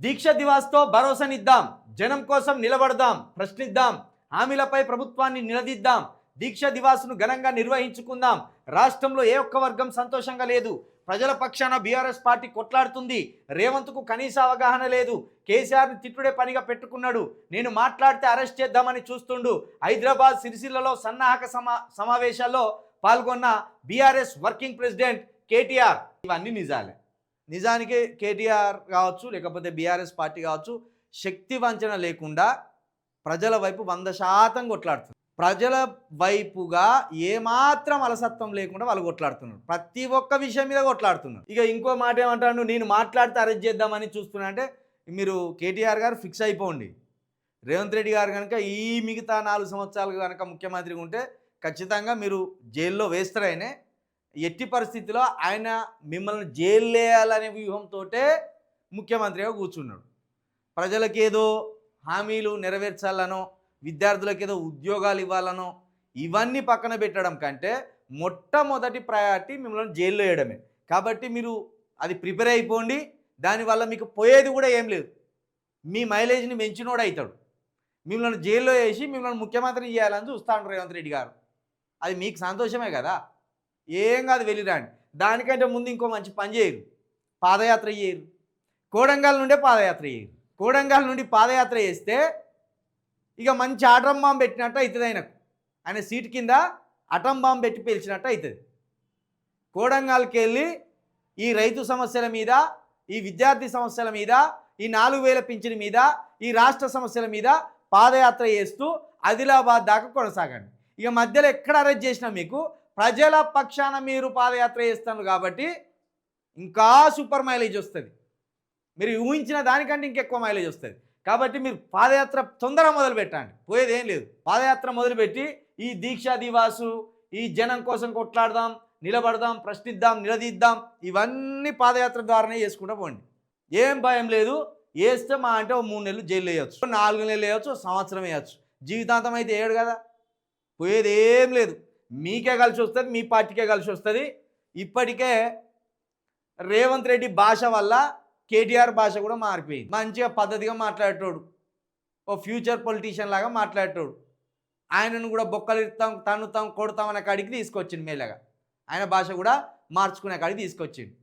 దీక్ష దివాస్తో భరోసానిద్దాం, జనం కోసం నిలబడదాం, ప్రశ్నిద్దాం, హామీలపై ప్రభుత్వాన్ని నిలదీద్దాం, దీక్ష దివాస్ను ఘనంగా నిర్వహించుకుందాం. రాష్ట్రంలో ఏ ఒక్క వర్గం సంతోషంగా లేదు. ప్రజల పక్షాన బీఆర్ఎస్ పార్టీ కొట్లాడుతుంది. రేవంత్కు కనీస అవగాహన లేదు. కేసీఆర్ని తిట్టుడే పనిగా పెట్టుకున్నాడు. నేను మాట్లాడితే అరెస్ట్ చేద్దామని చూస్తుండు. హైదరాబాద్ సిరిసిల్లలో సన్నాహక సమావేశాల్లో పాల్గొన్న బీఆర్ఎస్ వర్కింగ్ ప్రెసిడెంట్ కేటీఆర్. ఇవన్నీ నిజాలే. నిజానికి కేటీఆర్ కావచ్చు, లేకపోతే బీఆర్ఎస్ పార్టీ కావచ్చు, శక్తి వంచన లేకుండా ప్రజల వైపు 100% కొట్లాడుతున్నారు. ప్రజల వైపుగా ఏమాత్రం అలసత్వం లేకుండా వాళ్ళు కొట్లాడుతున్నారు. ప్రతి ఒక్క విషయం మీద కొట్లాడుతున్నారు. ఇక ఇంకో మాట ఏమంటాడు, నేను మాట్లాడితే అరెస్ట్ చేద్దామని చూస్తున్నా అంటే మీరు కేటీఆర్ గారు ఫిక్స్ అయిపోండి. రేవంత్ రెడ్డి గారు కనుక ఈ మిగతా 4 సంవత్సరాలు కనుక ముఖ్యమంత్రిగా ఉంటే ఖచ్చితంగా మీరు జైల్లో వేస్తారనే. ఎట్టి పరిస్థితిలో ఆయన మిమ్మల్ని జైలు వేయాలనే వ్యూహంతో ముఖ్యమంత్రిగా కూర్చున్నాడు. ప్రజలకేదో హామీలు నెరవేర్చాలనో, విద్యార్థులకు ఏదో ఉద్యోగాలు ఇవ్వాలనో ఇవన్నీ పక్కన పెట్టడం కంటే మొట్టమొదటి ప్రయారిటీ మిమ్మల్ని జైల్లో వేయడమే. కాబట్టి మీరు అది ప్రిపేర్ అయిపోండి. దానివల్ల మీకు పోయేది కూడా ఏం లేదు. మీ మైలేజ్ని పెంచినోడు అవుతాడు. మిమ్మల్ని జైల్లో వేసి మిమ్మల్ని ముఖ్యమంత్రిని చేయాలని చూస్తాడు రేవంత్ రెడ్డి గారు. అది మీకు సంతోషమే కదా, ఏం కాదు, వెళ్ళిరాండి. దానికంటే ముందు ఇంకో మంచి పని చేయరు, పాదయాత్ర చేయరు. కోడంగల్ నుండే పాదయాత్ర చేయరు. కోడంగల్ నుండి పాదయాత్ర చేస్తే ఇక మంచి ఆటం బాంబు పెట్టినట్టు అవుతుంది. ఆయన సీటు కింద అటం బాంబు పెట్టి పేల్చినట్టు అవుతుంది. కోడంగల్కి వెళ్ళి ఈ రైతు సమస్యల మీద, ఈ విద్యార్థి సమస్యల మీద, ఈ 4000 పింఛన్ మీద, ఈ రాష్ట్ర సమస్యల మీద పాదయాత్ర చేస్తూ ఆదిలాబాద్ దాకా కొనసాగండి. ఇక మధ్యలో ఎక్కడ అరెస్ట్ చేసినా మీకు ప్రజల పక్షాన మీరు పాదయాత్ర చేస్తున్నారు కాబట్టి ఇంకా సూపర్ మైలేజ్ వస్తుంది. మీరు ఊహించిన దానికంటే ఇంకెక్కువ మైలేజ్ వస్తుంది. కాబట్టి మీరు పాదయాత్ర తొందరగా మొదలు పెట్టండి, పోయేది ఏం లేదు. పాదయాత్ర మొదలుపెట్టి ఈ దీక్షా దివాసు, ఈ జనం కోసం కొట్లాడదాం, నిలబడదాం, ప్రశ్నిద్దాం, నిలదీద్దాం, ఇవన్నీ పాదయాత్ర ద్వారానే చేసుకుంటూ పోండి. ఏం భయం లేదు. వేస్తే మా అంటే 3 నెలలు జైలు వేయచ్చు, 4 నెలలు వేయచ్చు, సంవత్సరం వేయచ్చు. జీవితాంతం అయితే వేయడు కదా. పోయేది ఏం లేదు. మీకే కలిసి వస్తుంది, మీ పార్టీకే కలిసి వస్తుంది. ఇప్పటికే రేవంత్ రెడ్డి భాష వల్ల కేటీఆర్ భాష కూడా మారిపోయింది. మంచిగా పద్ధతిగా మాట్లాడేటోడు, ఓ ఫ్యూచర్ పొలిటీషియన్ లాగా మాట్లాడేటోడు. ఆయనను కూడా బొక్కలు ఇస్తాం, తన్నుతాం, కొడతాం అనే కాడికి తీసుకొచ్చింది. మేలగా ఆయన భాష కూడా మార్చుకునే కాడికి తీసుకొచ్చింది.